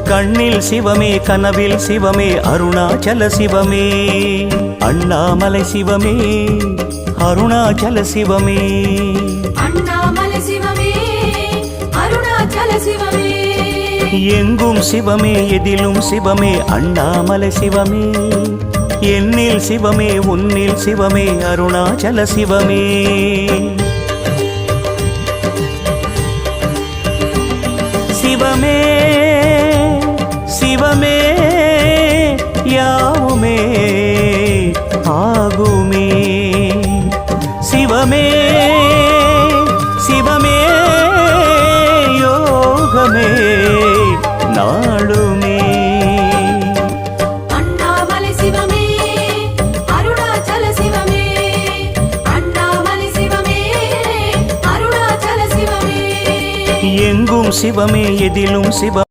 கண்ணில் சிவமே கனவில் சிவமே அருணாச்சல சிவமே அண்ணாமலை சிவமே அருணாச்சல சிவமே அண்ணாமலை சிவமே அருணாச்சல சிவமே எங்கும் சிவமே எதிலும் சிவமே அண்ணாமலை சிவமே என்னில் சிவமே உன்னில் சிவமே அருணாச்சல சிவமே சிவமே சிவமே யாவுமே ஆகுமே சிவமே சிவமே யோகமே நாளுமே அண்ணாமலை சிவமே அருணாச்சல சிவமே அண்ணாமலை சிவமே அருணாச்சல சிவமே எங்கும் சிவமே எதிலும் சிவம்